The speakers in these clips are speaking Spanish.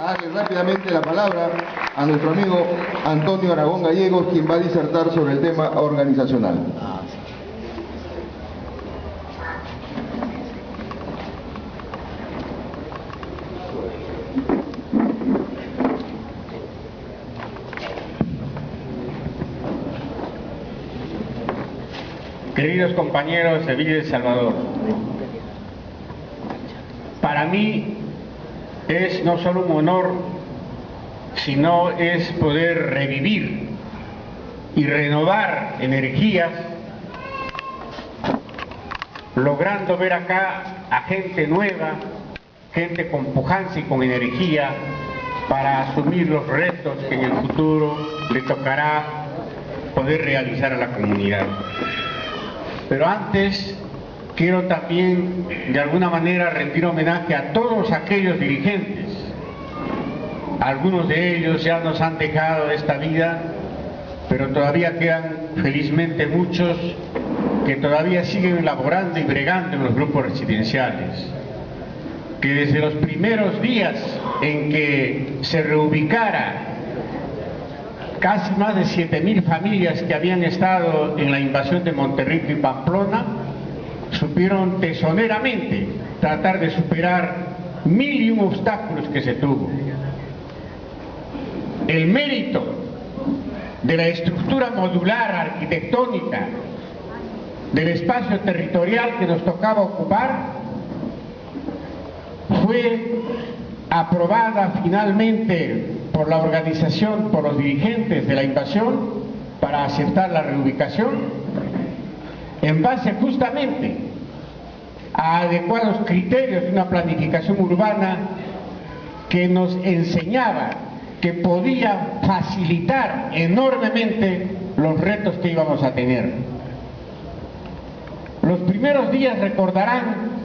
a darle rápidamente la palabra a nuestro amigo Antonio Aragón Gallegos, quien va a disertar sobre el tema organizacional. Queridos compañeros de Villa El Salvador, para mí es no solo un honor, sino es poder revivir y renovar energías, logrando ver acá a gente nueva, gente con pujanza y con energía para asumir los retos que en el futuro le tocará poder realizar a la comunidad. Pero antes quiero también de alguna manera rendir homenaje a todos aquellos dirigentes. Algunos de ellos ya nos han dejado esta vida, pero todavía quedan felizmente muchos que todavía siguen laborando y bregando en los grupos residenciales. Que desde los primeros días en que se reubicara casi más de 7.000 familias que habían estado en la invasión de Monterrico y Pamplona, supieron tesoneramente tratar de superar 1001 obstáculos que se tuvo. El mérito de la estructura modular arquitectónica del espacio territorial que nos tocaba ocupar fue aprobada finalmente por la organización, por los dirigentes de la invasión, para aceptar la reubicación, en base justamente a adecuados criterios de una planificación urbana que nos enseñaba que podía facilitar enormemente los retos que íbamos a tener. Los primeros días, recordarán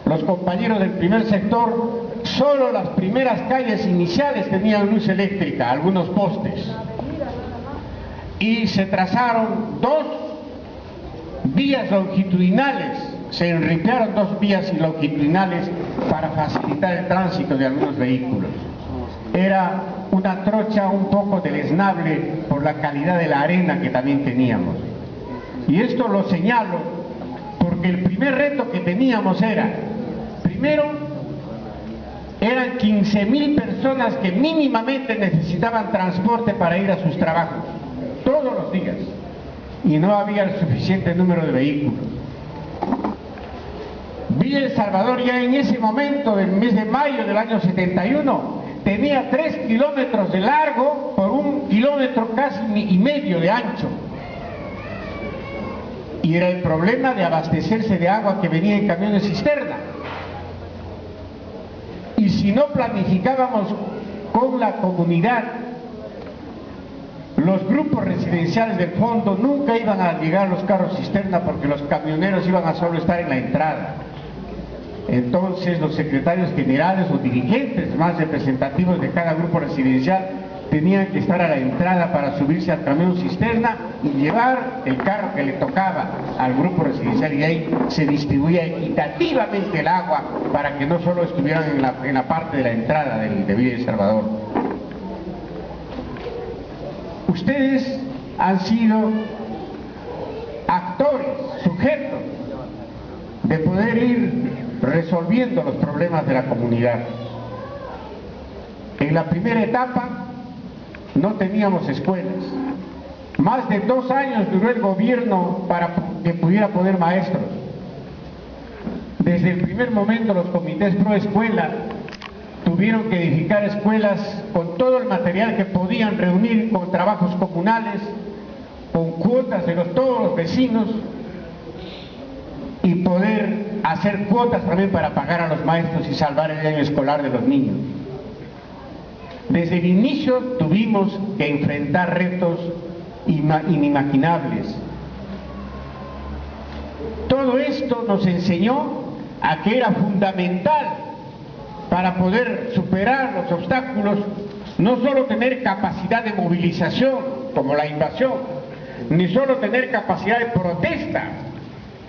los compañeros del primer sector, solo las primeras calles iniciales tenían luz eléctrica, algunos postes, y se trazaron 2 vías longitudinales, se enriquearon 2 vías longitudinales para facilitar el tránsito de algunos vehículos. Era una trocha un poco deleznable por la calidad de la arena que también teníamos. Y esto lo señalo porque el primer reto que teníamos era, primero, eran 15.000 personas que mínimamente necesitaban transporte para ir a sus trabajos, todos los días, y no había el suficiente número de vehículos. Villa El Salvador ya en ese momento, del mes de mayo del año 71, tenía 3 kilómetros de largo por 1 kilómetro casi y medio de ancho. Y era el problema de abastecerse de agua que venía en camiones cisterna. Y si no planificábamos con la comunidad, los grupos residenciales del fondo nunca iban a llegar los carros cisterna porque los camioneros iban a solo estar en la entrada. Entonces los secretarios generales o dirigentes más representativos de cada grupo residencial tenían que estar a la entrada para subirse al camión cisterna y llevar el carro que le tocaba al grupo residencial, y ahí se distribuía equitativamente el agua para que no solo estuvieran en la parte de la entrada de Villa El Salvador. Ustedes han sido actores, sujetos de poder ir resolviendo los problemas de la comunidad. En la primera etapa no teníamos escuelas. Más de 2 años duró el gobierno para que pudiera poner maestros. Desde el primer momento los comités pro escuela tuvieron que edificar escuelas con todo el material que podían reunir, con trabajos comunales, con cuotas de todos los vecinos, y poder hacer cuotas también para pagar a los maestros y salvar el año escolar de los niños. Desde el inicio tuvimos que enfrentar retos inimaginables. Todo esto nos enseñó a que era fundamental para poder superar los obstáculos, no solo tener capacidad de movilización como la invasión, ni solo tener capacidad de protesta,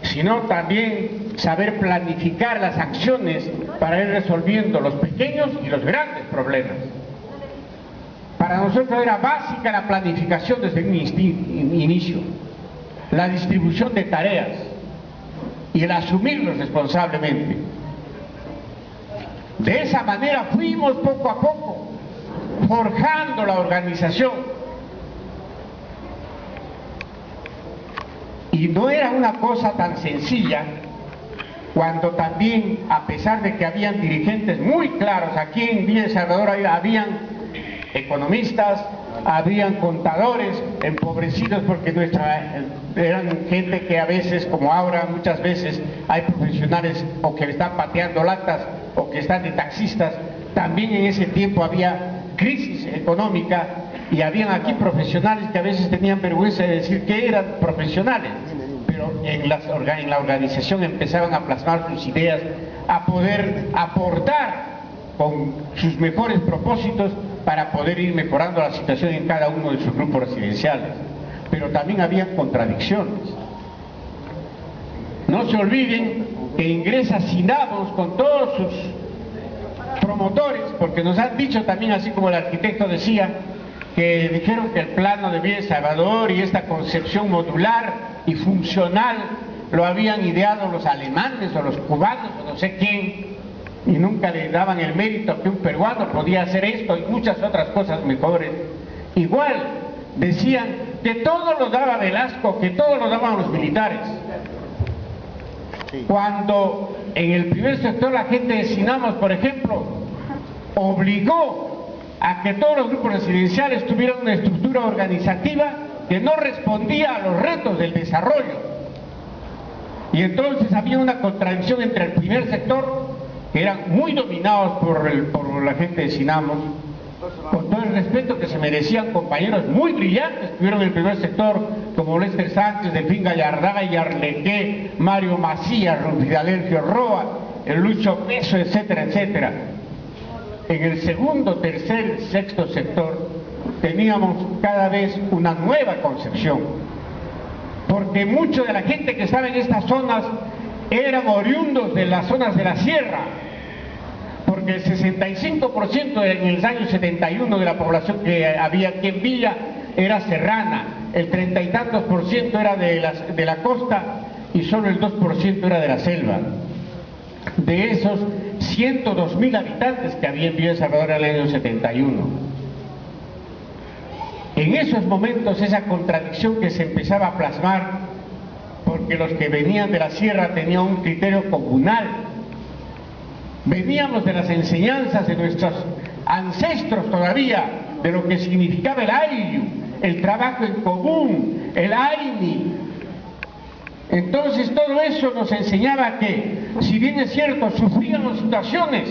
sino también saber planificar las acciones para ir resolviendo los pequeños y los grandes problemas. Para nosotros era básica la planificación desde un inicio, la distribución de tareas y el asumirlos responsablemente. De esa manera fuimos poco a poco forjando la organización. Y no era una cosa tan sencilla cuando también, a pesar de que habían dirigentes muy claros, aquí en Villa El Salvador habían economistas, habían contadores empobrecidos porque eran gente que a veces, como ahora muchas veces hay profesionales o que están pateando latas o que están de taxistas. También en ese tiempo había crisis económica y habían aquí profesionales que a veces tenían vergüenza de decir que eran profesionales, pero en la organización empezaban a plasmar sus ideas, a poder aportar con sus mejores propósitos para poder ir mejorando la situación en cada uno de sus grupos residenciales. Pero también había contradicciones. No se olviden que ingresa SINAVOS con todos sus promotores, porque nos han dicho también, así como el arquitecto decía, que dijeron que el plano de Villa El Salvador y esta concepción modular y funcional lo habían ideado los alemanes o los cubanos o no sé quién, y nunca le daban el mérito que un peruano podía hacer esto y muchas otras cosas mejores. Igual decían que todo lo daba Velasco, que todo lo daban los militares. Cuando en el primer sector la gente de SINAVOS, por ejemplo, obligó a que todos los grupos residenciales tuvieran una estructura organizativa que no respondía a los retos del desarrollo. Y entonces había una contradicción entre el primer sector, que eran muy dominados por la gente de SINAVOS, con todo el respeto que se merecían compañeros muy brillantes que tuvieron en el primer sector, como Lester Sánchez, Delfín Gallarday, Arlequé, Mario Macías, Filadelfio Roa, el Lucho Peso, etcétera, etcétera. En el segundo, tercer, sexto sector teníamos cada vez una nueva concepción, porque mucha de la gente que estaba en estas zonas eran oriundos de las zonas de la sierra, porque el 65% en el año 71 de la población que había aquí en Villa era serrana, el 30 y tantos % era de la costa y solo el 2% era de la selva. De esos 102.000 habitantes que había en Villa El Salvador en el año 71. En esos momentos esa contradicción que se empezaba a plasmar, porque los que venían de la sierra tenían un criterio comunal. Veníamos de las enseñanzas de nuestros ancestros todavía, de lo que significaba el ayllu, el trabajo en común, el aini. Entonces todo eso nos enseñaba que, si bien es cierto, sufríamos situaciones,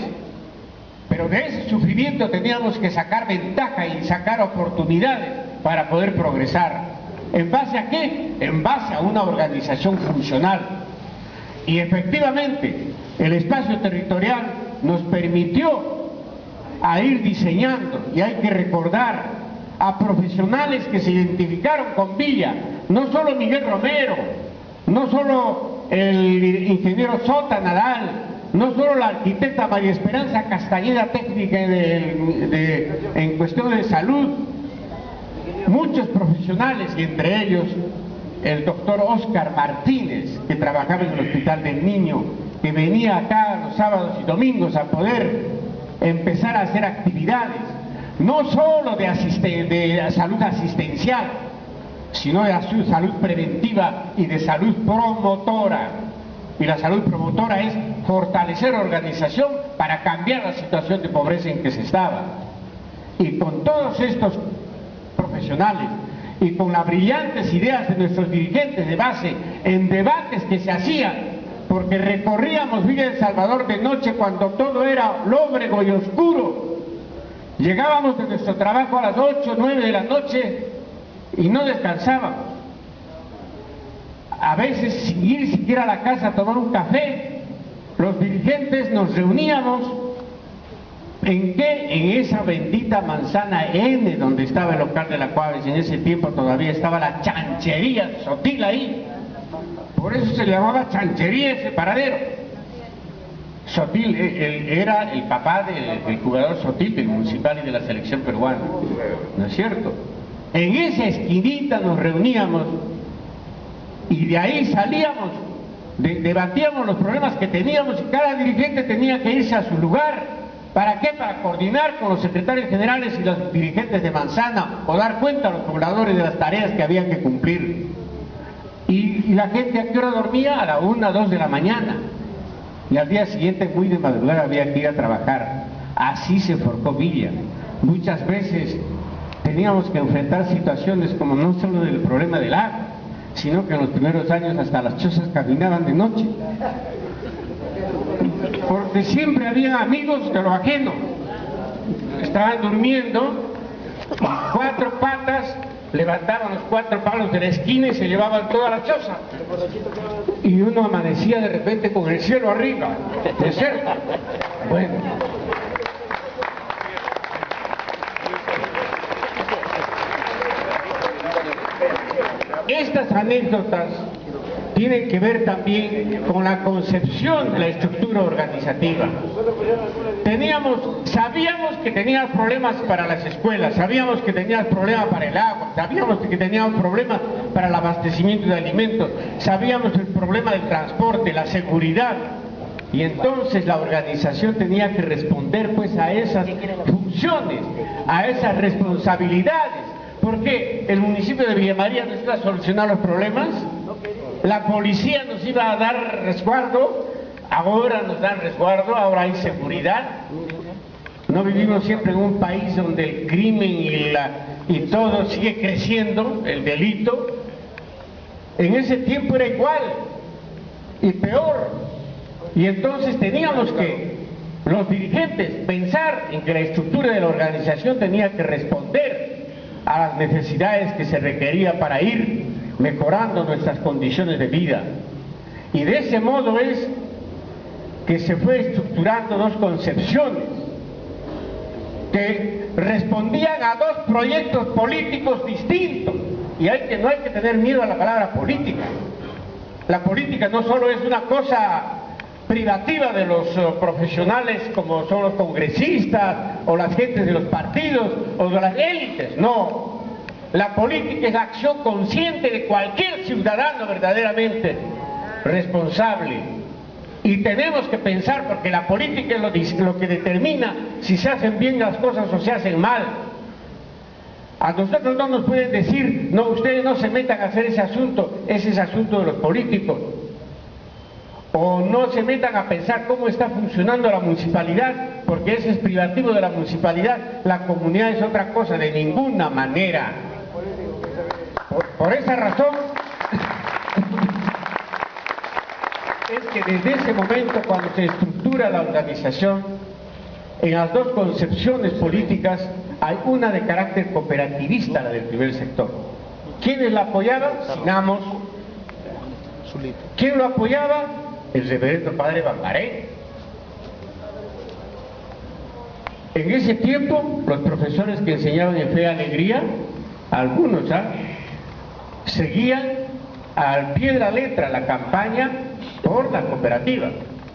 pero de ese sufrimiento teníamos que sacar ventaja y sacar oportunidades para poder progresar. ¿En base a qué? En base a una organización funcional. Y efectivamente, el espacio territorial nos permitió a ir diseñando, y hay que recordar a profesionales que se identificaron con Villa, no solo Miguel Romero, no solo el ingeniero Sota Nadal, no solo la arquitecta María Esperanza Castañeda, técnica en cuestiones de salud, muchos profesionales, y entre ellos el doctor Oscar Martínez, que trabajaba en el Hospital del Niño, que venía acá los sábados y domingos a poder empezar a hacer actividades, no solo de salud asistencial, sino de salud preventiva y de salud promotora. Y la salud promotora es fortalecer la organización para cambiar la situación de pobreza en que se estaba. Y con todos estos profesionales y con las brillantes ideas de nuestros dirigentes de base en debates que se hacían, porque recorríamos Villa El Salvador de noche cuando todo era lóbrego y oscuro, llegábamos de nuestro trabajo a las 8 o 9 de la noche y no descansábamos, a veces sin ir siquiera a la casa a tomar un café. Los dirigentes nos reuníamos ¿en qué? En esa bendita manzana N donde estaba el local de la Cuaves. En ese tiempo todavía estaba la chanchería Sotil ahí, por eso se llamaba chanchería ese paradero. Sotil, él era el papá del jugador Sotil, del Municipal y de la selección peruana, ¿no es cierto? En esa esquinita nos reuníamos y de ahí salíamos, debatíamos los problemas que teníamos y cada dirigente tenía que irse a su lugar. ¿Para qué? Para coordinar con los secretarios generales y los dirigentes de Manzana o dar cuenta a los pobladores de las tareas que habían que cumplir. Y la gente, ¿a qué hora dormía? A la 1, 2 de la mañana. Y al día siguiente, muy de madrugada, había que ir a trabajar. Así se forjó Villa. Muchas veces teníamos que enfrentar situaciones como no solo del problema del agua, sino que en los primeros años hasta las chozas caminaban de noche. Porque siempre había amigos de lo ajeno. Estaban durmiendo, 4 patas, levantaban los 4 palos de la esquina y se llevaban toda la choza. Y uno amanecía de repente con el cielo arriba, de cerca. Bueno. Estas anécdotas tienen que ver también con la concepción de la estructura organizativa. Sabíamos que teníamos problemas para las escuelas, sabíamos que teníamos problemas para el agua, sabíamos que teníamos problemas para el abastecimiento de alimentos, sabíamos el problema del transporte, la seguridad. Y entonces la organización tenía que responder pues a esas funciones, a esas responsabilidades. ¿Por qué? ¿El municipio de Villa María nos iba a solucionar los problemas? ¿La policía nos iba a dar resguardo? Ahora nos dan resguardo, ahora hay seguridad. No vivimos siempre en un país donde el crimen y todo sigue creciendo, el delito. En ese tiempo era igual y peor. Y entonces teníamos que, los dirigentes, pensar en que la estructura de la organización tenía que responder a las necesidades que se requería para ir mejorando nuestras condiciones de vida. Y de ese modo es que se fue estructurando 2 concepciones que respondían a 2 proyectos políticos distintos. Y no hay que tener miedo a la palabra política. La política no solo es una cosa privativa de los profesionales como son los congresistas o las gentes de los partidos o de las élites, no. La política es la acción consciente de cualquier ciudadano verdaderamente responsable. Y tenemos que pensar, porque la política es lo que determina si se hacen bien las cosas o se hacen mal. A nosotros no nos pueden decir, no, ustedes no se metan a hacer ese es asunto de los políticos. O no se metan a pensar cómo está funcionando la municipalidad, porque ese es privativo de la municipalidad, la comunidad es otra cosa, de ninguna manera. Por esa razón, es que desde ese momento, cuando se estructura la organización, en las 2 concepciones políticas hay una de carácter cooperativista, la del primer sector. ¿Quiénes la apoyaban? Sinamos. ¿Quién lo apoyaba? El reverendo padre Bambaré. En ese tiempo, los profesores que enseñaban en Fe y Alegría, algunos, seguían al pie de la letra la campaña por la cooperativa,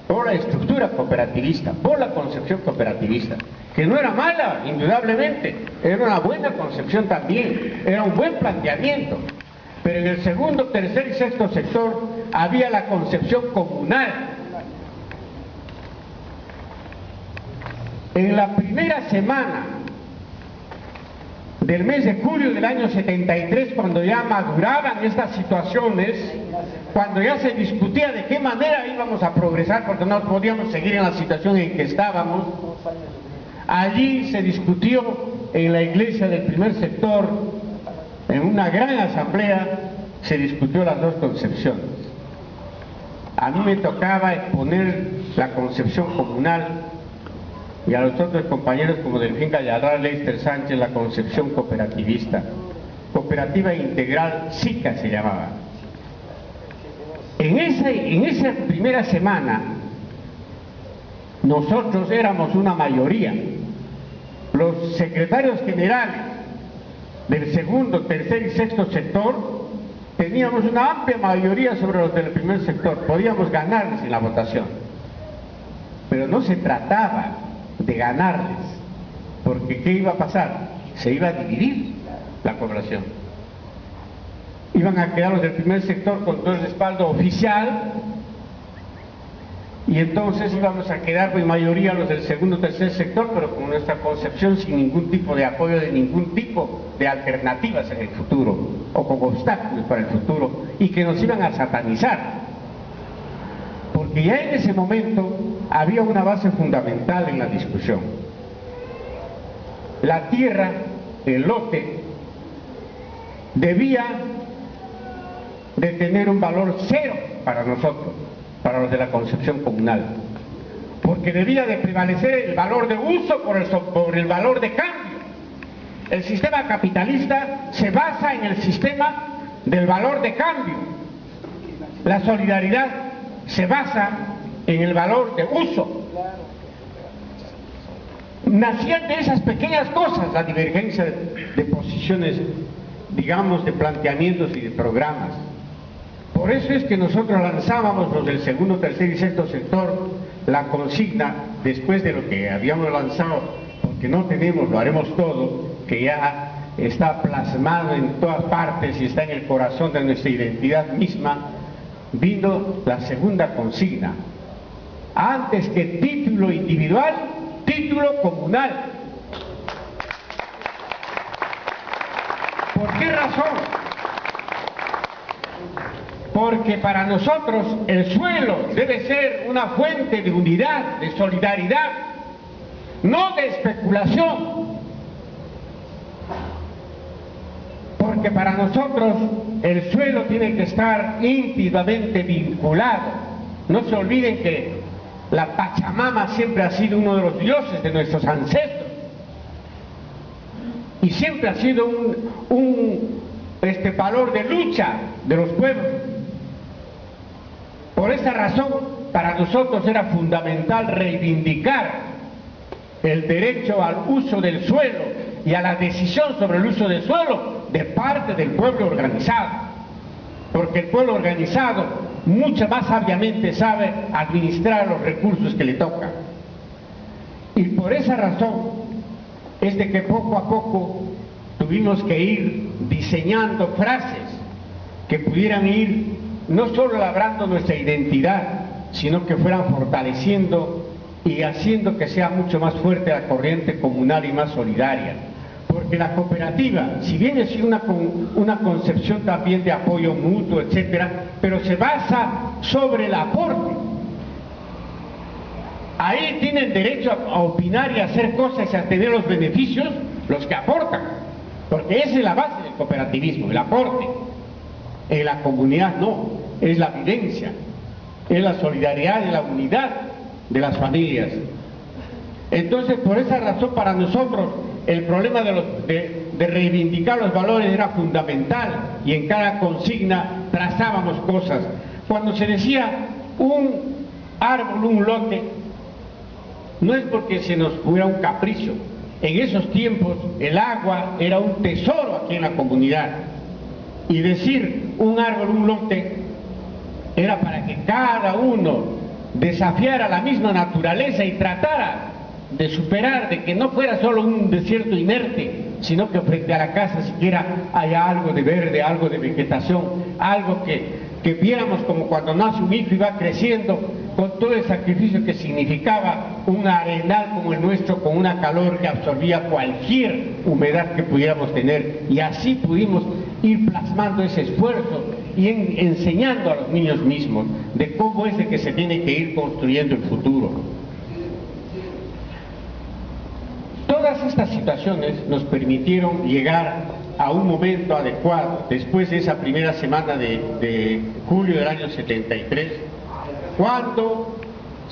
por la estructura cooperativista, por la concepción cooperativista, que no era mala, indudablemente, era una buena concepción también, era un buen planteamiento. Pero en el segundo, tercer y sexto sector había la concepción comunal. En la primera semana del mes de julio del año 73, cuando ya maduraban estas situaciones, cuando ya se discutía de qué manera íbamos a progresar, porque no podíamos seguir en la situación en que estábamos, allí se discutió en la iglesia del primer sector, en una gran asamblea, se discutió las 2 concepciones. A mí me tocaba exponer la concepción comunal y a los otros compañeros como Delfín Gallarral, Lester Sánchez, la concepción cooperativista. Cooperativa Integral SICA se llamaba. En esa primera semana, nosotros éramos una mayoría. Los secretarios generales del segundo, tercer y sexto sector teníamos una amplia mayoría sobre los del primer sector, podíamos ganarles en la votación. pero no se trataba de ganarles, porque ¿qué iba a pasar? Se iba a dividir la población. Iban a quedar los del primer sector con todo el respaldo oficial, y entonces íbamos a quedar en mayoría los del segundo o tercer sector, pero con nuestra concepción sin ningún tipo de apoyo, de ningún tipo de alternativas en el futuro, o con obstáculos para el futuro, y que nos iban a satanizar. Porque ya en ese momento había una base fundamental en la discusión. La tierra, el lote, debía de tener un valor cero para nosotros, para los de la concepción comunal, porque debía de prevalecer el valor de uso por el valor de cambio. El sistema capitalista se basa en el sistema del valor de cambio. La solidaridad se basa en el valor de uso. Nacían de esas pequeñas cosas la divergencia de posiciones, digamos, de planteamientos y de programas. Por eso es que nosotros lanzábamos, los del segundo, tercer y sexto sector, la consigna, después de lo que habíamos lanzado, porque no tenemos, lo haremos todo, que ya está plasmado en todas partes y está en el corazón de nuestra identidad misma. Vino la segunda consigna: antes que título individual, título comunal. ¿Por qué razón? Porque para nosotros el suelo debe ser una fuente de unidad, de solidaridad, no de especulación. Porque para nosotros el suelo tiene que estar íntimamente vinculado. No se olviden que la Pachamama siempre ha sido uno de los dioses de nuestros ancestros y siempre ha sido un valor de lucha de los pueblos. Por esa razón, para nosotros era fundamental reivindicar el derecho al uso del suelo y a la decisión sobre el uso del suelo de parte del pueblo organizado, porque el pueblo organizado mucho más sabiamente sabe administrar los recursos que le tocan. Y por esa razón es de que poco a poco tuvimos que ir diseñando frases que pudieran ir no solo labrando nuestra identidad, sino que fueran fortaleciendo y haciendo que sea mucho más fuerte la corriente comunal y más solidaria. Porque la cooperativa, si bien es una concepción también de apoyo mutuo, etcétera, pero se basa sobre el aporte. Ahí tienen derecho a opinar y a hacer cosas y a tener los beneficios los que aportan, porque esa es la base del cooperativismo, el aporte. En la comunidad no, es la vivencia, es la solidaridad y la unidad de las familias. Entonces, por esa razón, para nosotros el problema de reivindicar los valores era fundamental, y en cada consigna trazábamos cosas. Cuando se decía un árbol, un lote, no es porque se nos fuera un capricho. En esos tiempos el agua era un tesoro aquí en la comunidad, y decir un árbol, un lote, era para que cada uno desafiara la misma naturaleza y tratara de superar, de que no fuera solo un desierto inerte, sino que frente a la casa siquiera haya algo de verde, algo de vegetación, algo que viéramos como cuando nace un hijo y va creciendo, con todo el sacrificio que significaba un arenal como el nuestro, con una calor que absorbía cualquier humedad que pudiéramos tener, y así pudimos ir plasmando ese esfuerzo y enseñando a los niños mismos de cómo es de que se tiene que ir construyendo el futuro. Todas estas situaciones nos permitieron llegar a un momento adecuado, después de esa primera semana de julio del año 73, cuando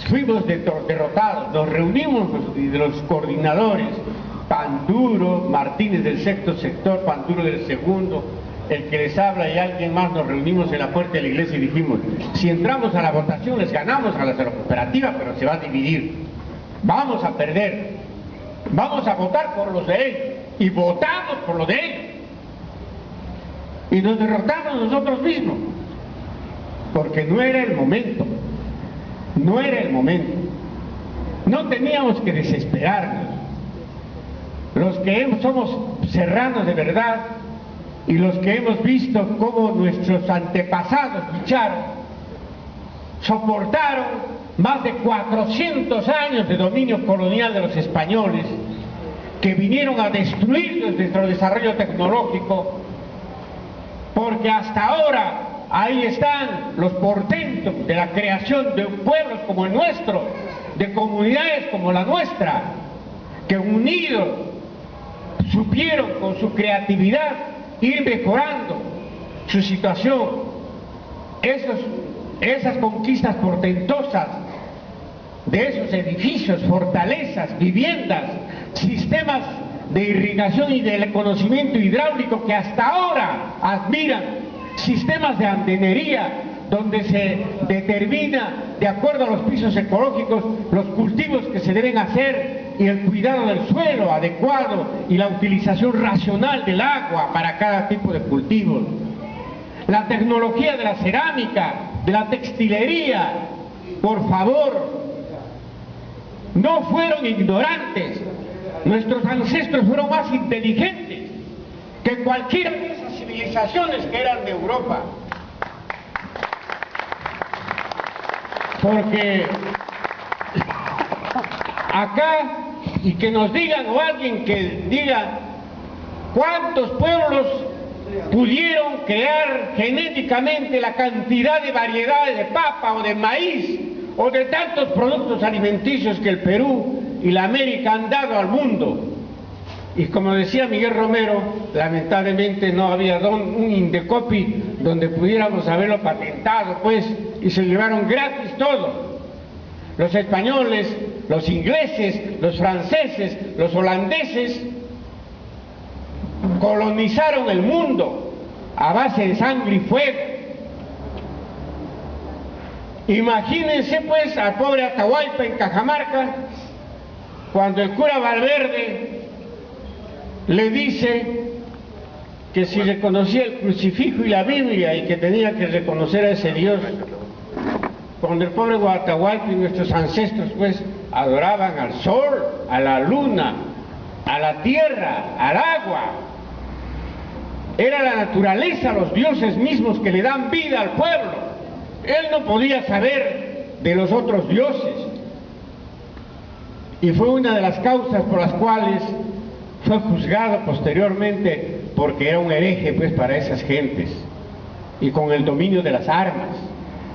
fuimos derrotados. Nos reunimos los coordinadores, Panduro, Martínez del sexto sector, Panduro del segundo, el que les habla y alguien más, nos reunimos en la puerta de la iglesia y dijimos: si entramos a la votación les ganamos a las de la cooperativa, pero se va a dividir, vamos a perder, vamos a votar por los de ellos, y votamos por los de ellos, y nos derrotamos nosotros mismos, porque no era el momento, no era el momento. No teníamos que desesperarnos. Los que somos serranos de verdad y los que hemos visto cómo nuestros antepasados lucharon, soportaron más de 400 años de dominio colonial de los españoles, que vinieron a destruir nuestro desarrollo tecnológico, porque hasta ahora ahí están los portentos de la creación de pueblos como el nuestro, de comunidades como la nuestra, que unidos supieron con su creatividad ir mejorando su situación. Esas conquistas portentosas de esos edificios, fortalezas, viviendas, sistemas de irrigación y del conocimiento hidráulico que hasta ahora admiran, sistemas de andenería donde se determina de acuerdo a los pisos ecológicos los cultivos que se deben hacer y el cuidado del suelo adecuado y la utilización racional del agua para cada tipo de cultivos. La tecnología de la cerámica, de la textilería, por favor, no fueron ignorantes. Nuestros ancestros fueron más inteligentes que cualquiera de esas civilizaciones que eran de Europa. Porque acá, y que nos digan, o alguien que diga cuántos pueblos pudieron crear genéticamente la cantidad de variedades de papa o de maíz o de tantos productos alimenticios que el Perú y la América han dado al mundo. Y como decía Miguel Romero, lamentablemente no había un Indecopi donde pudiéramos haberlo patentado, pues, y se llevaron gratis todo. Los españoles, los ingleses, los franceses, los holandeses colonizaron el mundo a base de sangre y fuego. Imagínense pues al pobre Atahualpa en Cajamarca, cuando el cura Valverde le dice que si reconocía el crucifijo y la Biblia y que tenía que reconocer a ese Dios, cuando el pobre Atahualpa y nuestros ancestros pues adoraban al sol, a la luna, a la tierra, al agua. Era la naturaleza, los dioses mismos que le dan vida al pueblo. Él no podía saber de los otros dioses. Y fue una de las causas por las cuales fue juzgado posteriormente, porque era un hereje pues para esas gentes, y con el dominio de las armas.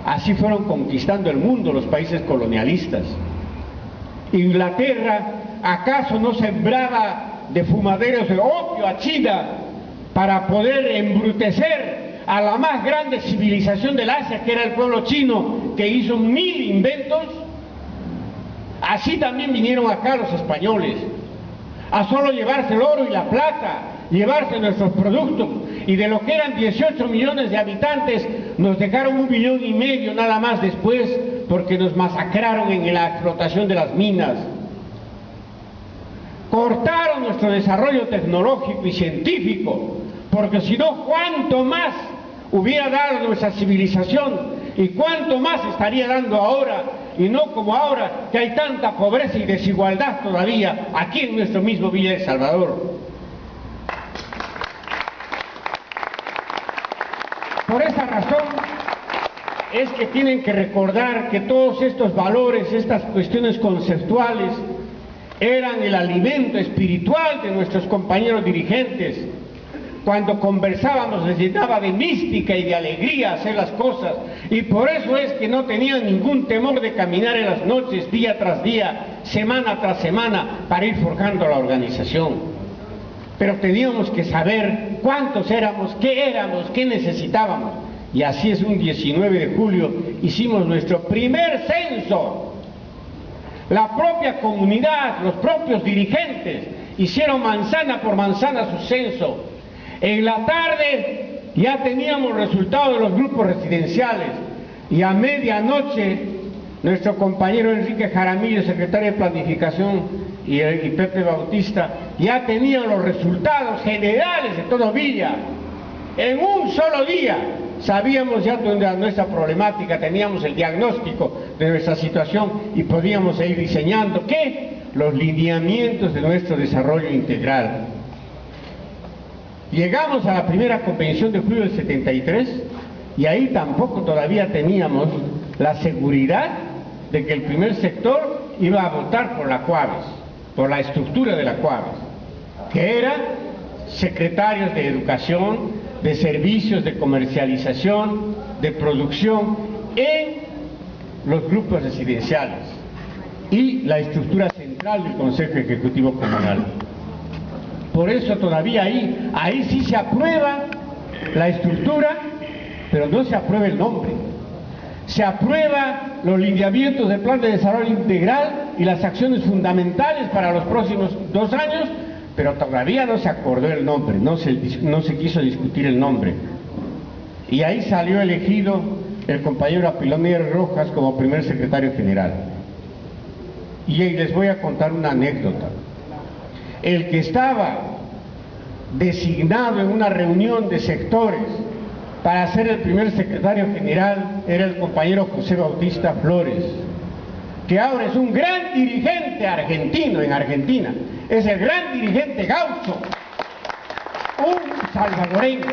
Así fueron conquistando el mundo los países colonialistas. Inglaterra, ¿acaso no sembraba de fumaderos de opio a China para poder embrutecer a la más grande civilización del Asia, que era el pueblo chino, que hizo 1000 inventos? Así también vinieron acá los españoles, a solo llevarse el oro y la plata, llevarse nuestros productos, y de lo que eran 18 millones de habitantes, nos dejaron 1,5 millones nada más después, porque nos masacraron en la explotación de las minas. Cortaron nuestro desarrollo tecnológico y científico, porque si no, ¿cuánto más hubiera dado nuestra civilización? ¿Y cuánto más estaría dando ahora? Y no como ahora, que hay tanta pobreza y desigualdad todavía aquí en nuestro mismo Villa de Salvador. Por esa razón es que tienen que recordar que todos estos valores, estas cuestiones conceptuales, eran el alimento espiritual de nuestros compañeros dirigentes. Cuando conversábamos les llenaba de mística y de alegría hacer las cosas, y por eso es que no tenían ningún temor de caminar en las noches, día tras día, semana tras semana, para ir forjando la organización. Pero teníamos que saber cuántos éramos, qué necesitábamos, y así es, un 19 de julio hicimos nuestro primer censo. La propia comunidad, los propios dirigentes hicieron manzana por manzana su censo. En la tarde ya teníamos resultados de los grupos residenciales, y a medianoche nuestro compañero Enrique Jaramillo, secretario de Planificación, y Pepe Bautista ya tenían los resultados generales de todo Villa. En un solo día sabíamos ya nuestra problemática, teníamos el diagnóstico de nuestra situación y podíamos ir diseñando, ¿qué? Los lineamientos de nuestro desarrollo integral. Llegamos a la primera convención de julio del 73 y ahí tampoco todavía teníamos la seguridad de que el primer sector iba a votar por la Coaves, por la estructura de la Coaves, que eran secretarios de educación, de servicios, de comercialización, de producción en los grupos residenciales y la estructura central del Consejo Ejecutivo Comunal. Por eso todavía ahí sí se aprueba la estructura, pero no se aprueba el nombre. Se aprueba los lineamientos del Plan de Desarrollo Integral y las acciones fundamentales para los próximos 2 años, pero todavía no se acordó el nombre, no se quiso discutir el nombre. Y ahí salió elegido el compañero Apilonir Rojas como primer secretario general. Y les voy a contar una anécdota. El que estaba designado en una reunión de sectores para ser el primer secretario general era el compañero José Bautista Flores, que ahora es un gran dirigente argentino en Argentina, es el gran dirigente gaucho, un salvadoreño.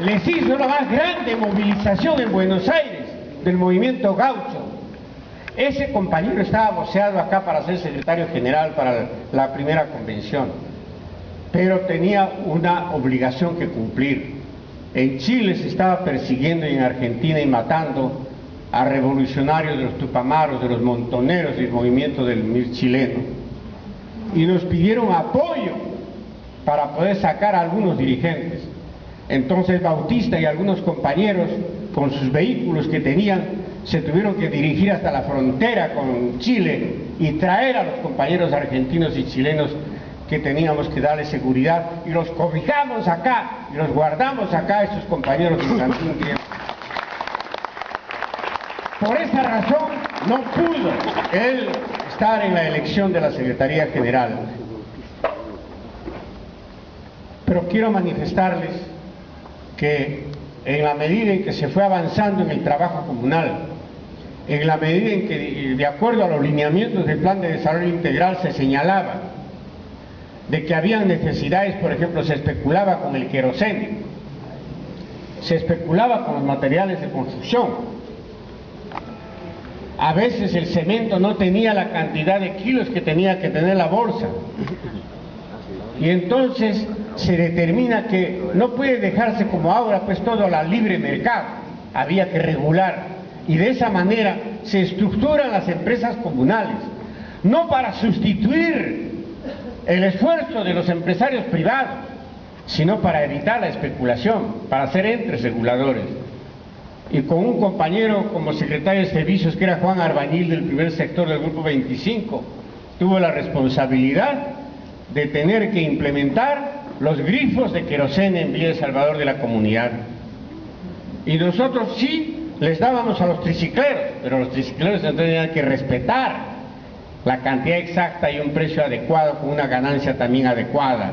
Les hizo la más grande movilización en Buenos Aires del movimiento gaucho. Ese compañero estaba voceado acá para ser secretario general para la primera convención, pero tenía una obligación que cumplir. En Chile se estaba persiguiendo y en Argentina y matando a revolucionarios de los Tupamaros, de los Montoneros y el movimiento del MIR chileno. Y nos pidieron apoyo para poder sacar a algunos dirigentes. Entonces Bautista y algunos compañeros, con sus vehículos que tenían, se tuvieron que dirigir hasta la frontera con Chile y traer a los compañeros argentinos y chilenos que teníamos que darles seguridad, y los cobijamos acá y los guardamos acá, estos compañeros durante un tiempo. Por esa razón no pudo él estar en la elección de la Secretaría General. Pero quiero manifestarles que en la medida en que se fue avanzando en el trabajo comunal, en la medida en que, de acuerdo a los lineamientos del Plan de Desarrollo Integral, se señalaba de que habían necesidades, por ejemplo, se especulaba con el queroseno, se especulaba con los materiales de construcción. A veces el cemento no tenía la cantidad de kilos que tenía que tener la bolsa. Y entonces se determina que no puede dejarse como ahora, pues todo a libre mercado, había que regular. Y de esa manera se estructuran las empresas comunales, no para sustituir el esfuerzo de los empresarios privados, sino para evitar la especulación, para ser entes reguladores. Y con un compañero como secretario de servicios, que era Juan Arbañil, del primer sector del Grupo 25, tuvo la responsabilidad de tener que implementar los grifos de queroseno en Villa El Salvador de la comunidad. Y nosotros sí les dábamos a los tricicleros, pero los tricicleros tenían que respetar la cantidad exacta y un precio adecuado con una ganancia también adecuada.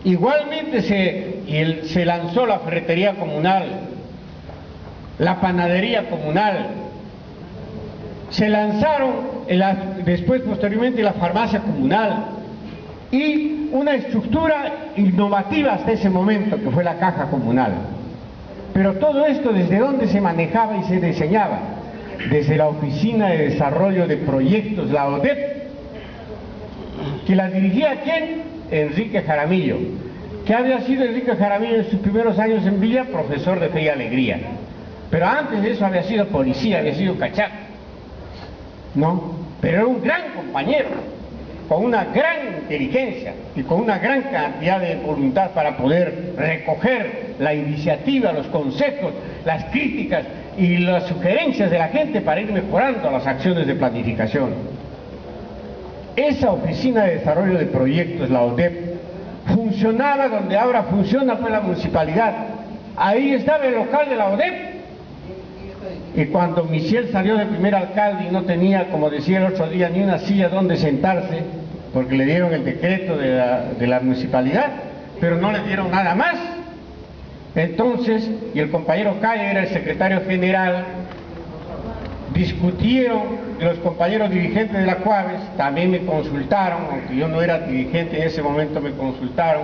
Igualmente se lanzó la ferretería comunal, la panadería comunal, se lanzaron después posteriormente la farmacia comunal y una estructura innovativa hasta ese momento que fue la caja comunal. Pero todo esto, ¿desde dónde se manejaba y se diseñaba? Desde la Oficina de Desarrollo de Proyectos, la ODEP, que la dirigía ¿quién? Enrique Jaramillo, que había sido Enrique Jaramillo en sus primeros años en Villa profesor de Fe y Alegría, pero antes de eso había sido policía, había sido cachaco, ¿no? Pero era un gran compañero, con una gran inteligencia y con una gran cantidad de voluntad para poder recoger la iniciativa, los consejos, las críticas y las sugerencias de la gente para ir mejorando las acciones de planificación. Esa Oficina de Desarrollo de Proyectos, la ODEP, funcionaba donde ahora funciona pues la municipalidad. Ahí estaba el local de la ODEP. Y cuando Michel salió de primer alcalde y no tenía, como decía el otro día, ni una silla donde sentarse, porque le dieron el decreto de la municipalidad, pero no le dieron nada más, Entonces, y el compañero Calle era el secretario general, discutieron, los compañeros dirigentes de la Cuaves también me consultaron, aunque yo no era dirigente en ese momento, me consultaron.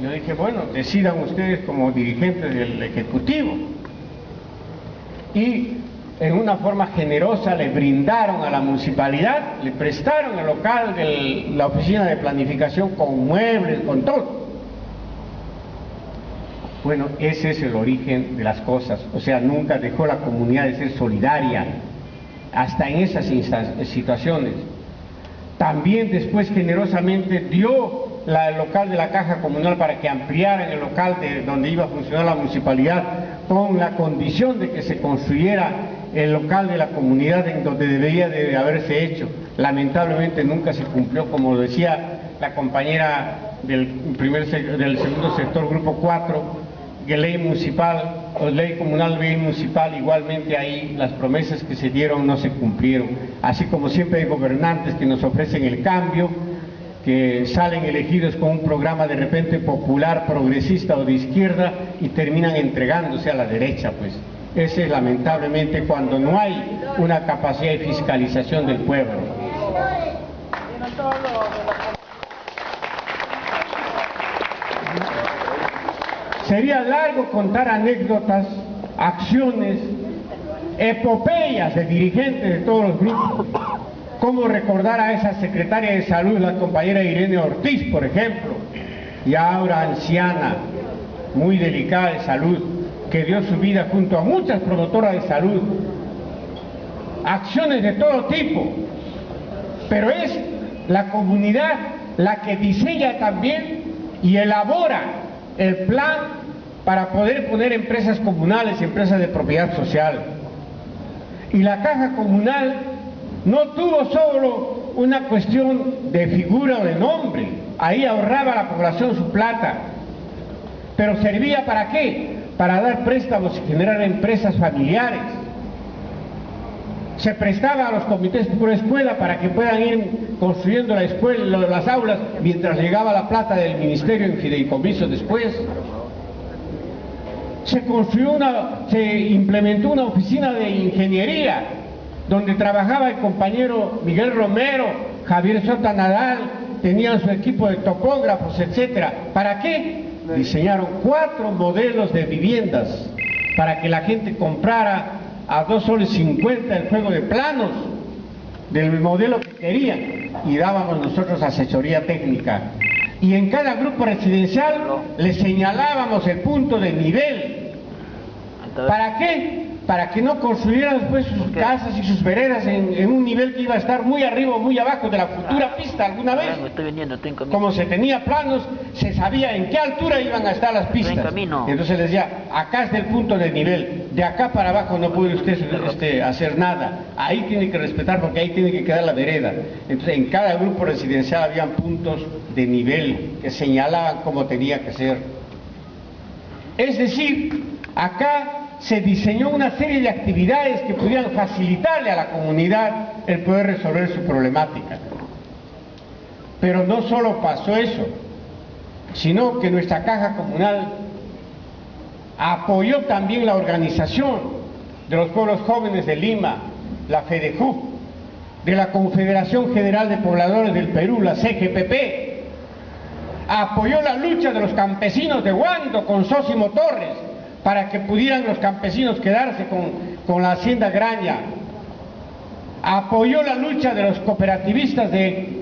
Yo dije, bueno, decidan ustedes como dirigentes del Ejecutivo. Y en una forma generosa le brindaron a la municipalidad, le prestaron el local de la oficina de planificación con muebles, con todo. Bueno, ese es el origen de las cosas, o sea, nunca dejó la comunidad de ser solidaria, hasta en esas situaciones. También después generosamente dio el local de la Caja Comunal para que ampliaran el local donde iba a funcionar la municipalidad, con la condición de que se construyera el local de la comunidad en donde debería de haberse hecho. Lamentablemente nunca se cumplió, como decía la compañera del segundo sector, Grupo 4, que ley municipal o ley comunal, ley municipal, igualmente ahí las promesas que se dieron no se cumplieron. Así como siempre hay gobernantes que nos ofrecen el cambio, que salen elegidos con un programa de repente popular, progresista o de izquierda y terminan entregándose a la derecha, pues. Ese es lamentablemente cuando no hay una capacidad de fiscalización del pueblo. Sería largo contar anécdotas, acciones, epopeyas de dirigentes de todos los grupos. Cómo recordar a esa secretaria de salud, la compañera Irene Ortiz, por ejemplo, ya ahora anciana, muy delicada de salud, que dio su vida junto a muchas promotoras de salud. Acciones de todo tipo, pero es la comunidad la que diseña también y elabora el plan para poder poner empresas comunales, empresas de propiedad social. Y la Caja Comunal no tuvo solo una cuestión de figura o de nombre, ahí ahorraba la población su plata, pero servía ¿para qué? Para dar préstamos y generar empresas familiares. Se prestaba a los comités por escuela para que puedan ir construyendo la escuela, las aulas, mientras llegaba la plata del ministerio en fideicomiso después. Se implementó una oficina de ingeniería donde trabajaba el compañero Miguel Romero, Javier Sota Nadal, tenían su equipo de topógrafos, etcétera. ¿Para qué? Diseñaron 4 modelos de viviendas para que la gente comprara a 2,50 soles el juego de planos del modelo que querían, y dábamos nosotros asesoría técnica. Y en cada grupo residencial le señalábamos el punto de nivel. ¿Para qué? Para que no construyeran después sus casas y sus veredas en un nivel que iba a estar muy arriba o muy abajo de la futura pista alguna vez. Como se tenía planos, se sabía en qué altura iban a estar las pistas. Entonces les decía, acá está el punto de nivel, de acá para abajo no puede usted hacer nada. Ahí tiene que respetar porque ahí tiene que quedar la vereda. Entonces en cada grupo residencial habían puntos de nivel que señalaban cómo tenía que ser. Es decir, acá se diseñó una serie de actividades que pudieran facilitarle a la comunidad el poder resolver su problemática. Pero no solo pasó eso, sino que nuestra Caja Comunal apoyó también la organización de los pueblos jóvenes de Lima, la FEDEJU, de la Confederación General de Pobladores del Perú, la CGPP, apoyó la lucha de los campesinos de Huando con Sósimo Torres, para que pudieran los campesinos quedarse con la hacienda Graña. Apoyó la lucha de los cooperativistas de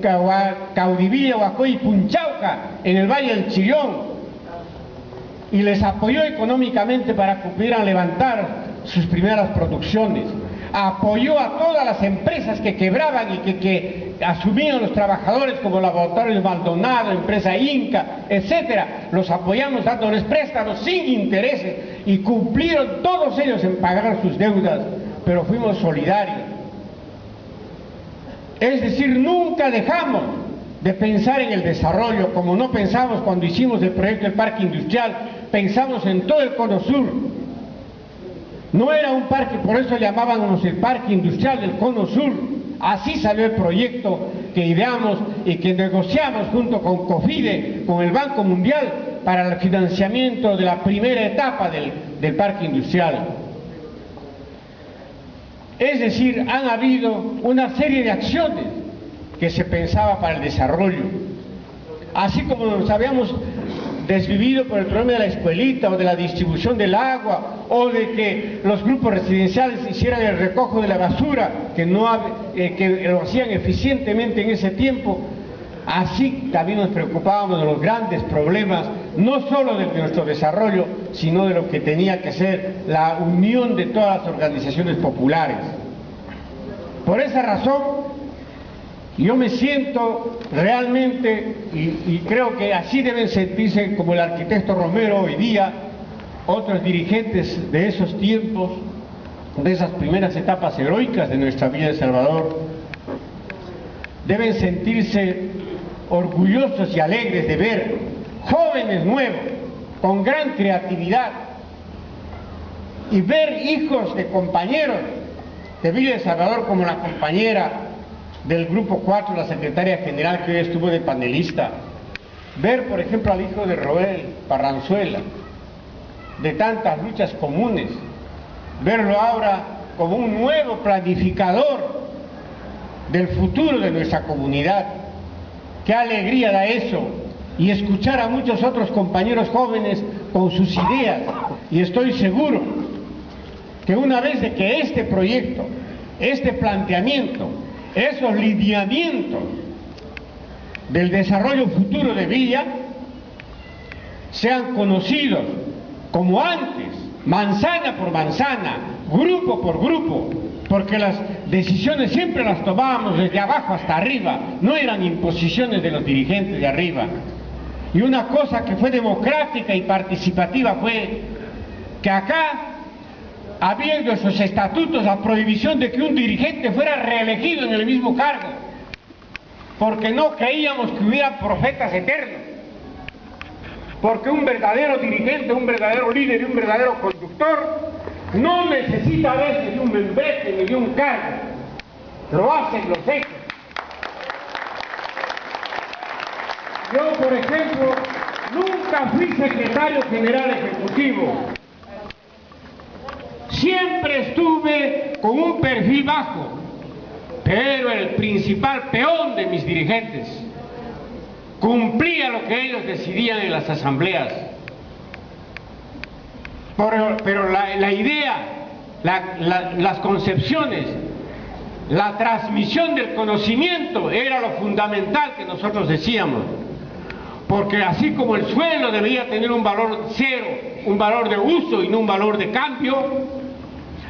Caudivilla, Huacoy y Punchauca en el Valle del Chillón, y les apoyó económicamente para que pudieran levantar sus primeras producciones. Apoyó a todas las empresas que quebraban y que asumían los trabajadores, como Laboratorio Maldonado, Empresa Inca, etcétera. Los apoyamos dándoles préstamos sin intereses y cumplieron todos ellos en pagar sus deudas, pero fuimos solidarios. Es decir, nunca dejamos de pensar en el desarrollo, como no pensamos cuando hicimos el proyecto del parque industrial, pensamos en todo el Cono Sur. No era un parque, por eso llamábamos el Parque Industrial del Cono Sur. Así salió el proyecto que ideamos y que negociamos junto con COFIDE, con el Banco Mundial, para el financiamiento de la primera etapa del parque industrial. Es decir, han habido una serie de acciones que se pensaba para el desarrollo. Así como nos habíamos desvivido por el problema de la escuelita o de la distribución del agua o de que los grupos residenciales hicieran el recojo de la basura, que lo hacían eficientemente en ese tiempo, así también nos preocupábamos de los grandes problemas, no solo de nuestro desarrollo, sino de lo que tenía que ser la unión de todas las organizaciones populares. Por esa razón, yo me siento realmente, y creo que así deben sentirse como el arquitecto Romero hoy día, otros dirigentes de esos tiempos, de esas primeras etapas heroicas de nuestra vida de Salvador, deben sentirse orgullosos y alegres de ver jóvenes nuevos, con gran creatividad, y ver hijos de compañeros de Villa de Salvador, como la compañera del Grupo 4, la secretaria general, que hoy estuvo de panelista. Ver, por ejemplo, al hijo de Roel Parranzuela, de tantas luchas comunes. Verlo ahora como un nuevo planificador del futuro de nuestra comunidad. Qué alegría da eso. Y escuchar a muchos otros compañeros jóvenes con sus ideas. Y estoy seguro que una vez de que este proyecto, este planteamiento, esos lineamientos del desarrollo futuro de Villa sean conocidos como antes, manzana por manzana, grupo por grupo, porque las decisiones siempre las tomábamos desde abajo hasta arriba, no eran imposiciones de los dirigentes de arriba. Y una cosa que fue democrática y participativa fue que acá, habiendo esos estatutos, la prohibición de que un dirigente fuera reelegido en el mismo cargo, porque no creíamos que hubiera profetas eternos, porque un verdadero dirigente, un verdadero líder y un verdadero conductor no necesita a veces de un membrete ni de un cargo, lo hacen los hechos. Yo, por ejemplo, nunca fui secretario general ejecutivo. Siempre estuve con un perfil bajo, pero el principal peón de mis dirigentes cumplía lo que ellos decidían en las asambleas. Pero la idea, las concepciones, la transmisión del conocimiento era lo fundamental que nosotros decíamos. Porque así como el suelo debería tener un valor cero, un valor de uso y no un valor de cambio,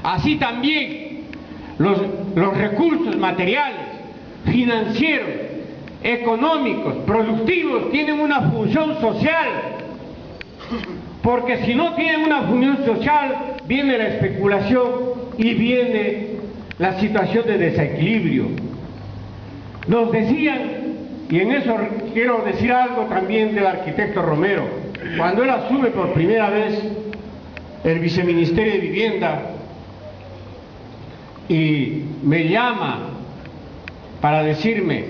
así también los recursos materiales, financieros, económicos, productivos, tienen una función social. Porque si no tienen una función social, viene la especulación y viene la situación de desequilibrio. Nos decían, y en eso quiero decir algo también del arquitecto Romero, cuando él asume por primera vez el viceministerio de Vivienda y me llama para decirme,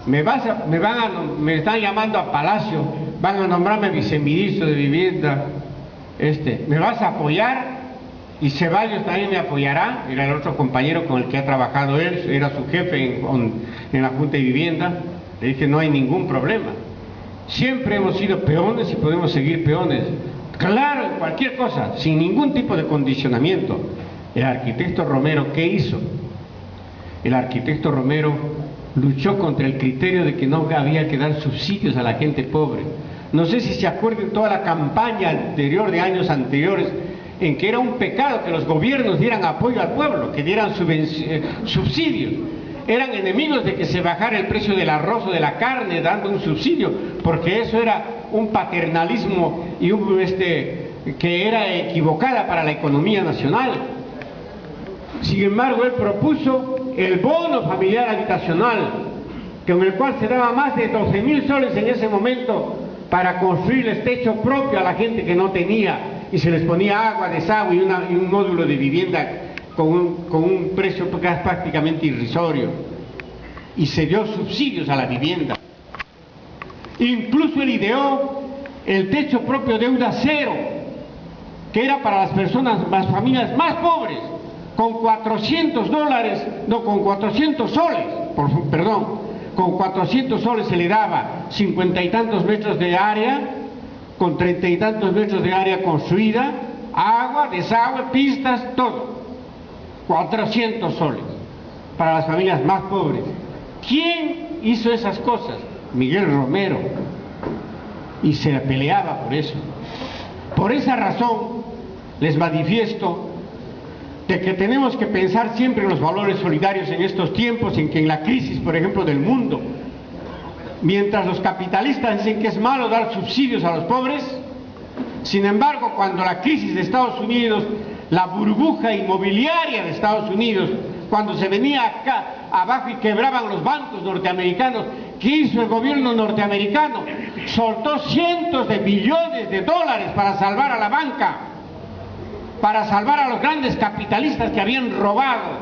me están llamando a Palacio, van a nombrarme viceministro de Vivienda, ¿me vas a apoyar? Y Ceballos también me apoyará, era el otro compañero con el que ha trabajado él, era su jefe en la Junta de Vivienda. Le dije, no hay ningún problema. Siempre hemos sido peones y podemos seguir peones. Claro, en cualquier cosa, sin ningún tipo de condicionamiento. El arquitecto Romero, ¿qué hizo? El arquitecto Romero luchó contra el criterio de que no había que dar subsidios a la gente pobre. No sé si se acuerdan toda la campaña anterior, de años anteriores, en que era un pecado que los gobiernos dieran apoyo al pueblo, que dieran subsidios. Eran enemigos de que se bajara el precio del arroz o de la carne dando un subsidio, porque eso era un paternalismo y que era equivocada para la economía nacional. Sin embargo, él propuso el bono familiar habitacional, con el cual se daba más de 12.000 soles en ese momento para construirles techo propio a la gente que no tenía, y se les ponía agua, desagüe y un módulo de vivienda con un precio prácticamente irrisorio, y se dio subsidios a la vivienda. Incluso él ideó el techo propio deuda cero, que era para las personas, las familias más pobres, con $400, no, con 400 soles, con 400 soles se le daba 50 y tantos metros de área, con 30 y tantos metros de área construida, agua, desagüe, pistas, todo. 400 soles para las familias más pobres. ¿Quién hizo esas cosas? Miguel Romero. Y se peleaba por eso. Por esa razón les manifiesto de que tenemos que pensar siempre en los valores solidarios en estos tiempos en que en la crisis, por ejemplo, del mundo, mientras los capitalistas dicen que es malo dar subsidios a los pobres, sin embargo, cuando la crisis de Estados Unidos, la burbuja inmobiliaria de Estados Unidos, cuando se venía acá abajo y quebraban los bancos norteamericanos, ¿qué hizo el gobierno norteamericano? Soltó cientos de billones de dólares para salvar a la banca, para salvar a los grandes capitalistas que habían robado.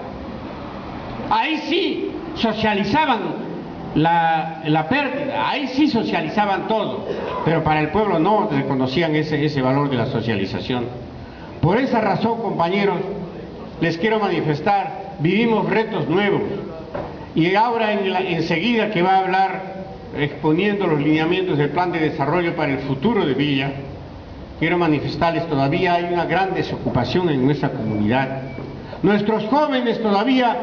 Ahí sí socializaban la pérdida, ahí sí socializaban todo, pero para el pueblo no reconocían ese valor de la socialización. Por esa razón, compañeros, les quiero manifestar, vivimos retos nuevos, y ahora enseguida que va a hablar exponiendo los lineamientos del plan de desarrollo para el futuro de Villa, quiero manifestarles, todavía hay una gran desocupación en nuestra comunidad. Nuestros jóvenes todavía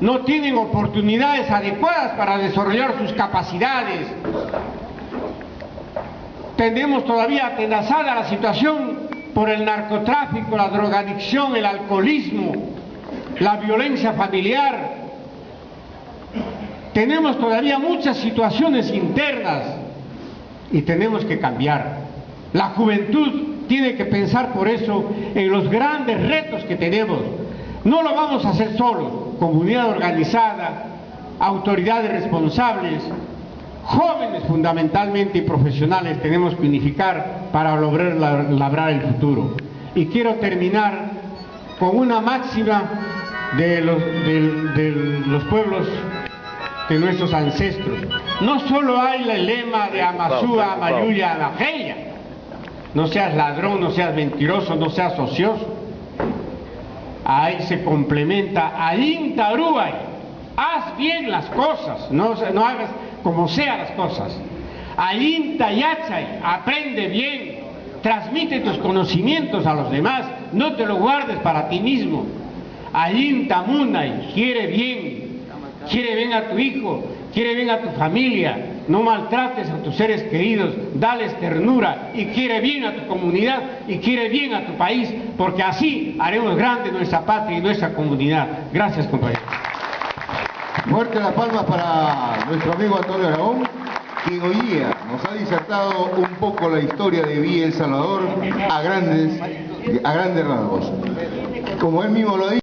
no tienen oportunidades adecuadas para desarrollar sus capacidades. Tenemos todavía atenazada la situación por el narcotráfico, la drogadicción, el alcoholismo, la violencia familiar. Tenemos todavía muchas situaciones internas y tenemos que cambiar. La juventud tiene que pensar por eso en los grandes retos que tenemos. No lo vamos a hacer solos, comunidad organizada, autoridades responsables, jóvenes fundamentalmente y profesionales tenemos que unificar para lograr labrar el futuro. Y quiero terminar con una máxima de los pueblos de nuestros ancestros. No solo hay el lema de Amazúa, Amayuya, Anajeya, no seas ladrón, no seas mentiroso, no seas ocioso. Ahí se complementa Alinta Uruguay, haz bien las cosas, no hagas como sean las cosas. Alinta Yachay, aprende bien, transmite tus conocimientos a los demás, no te lo guardes para ti mismo. Alinta Munay, quiere bien a tu hijo, quiere bien a tu familia, no maltrates a tus seres queridos, dales ternura y quiere bien a tu comunidad y quiere bien a tu país, porque así haremos grande nuestra patria y nuestra comunidad. Gracias, compañeros. Fuerte las palmas para nuestro amigo Antonio Aragón, que hoy día nos ha disertado un poco la historia de Villa El Salvador a grandes rasgos. Como él mismo lo dice.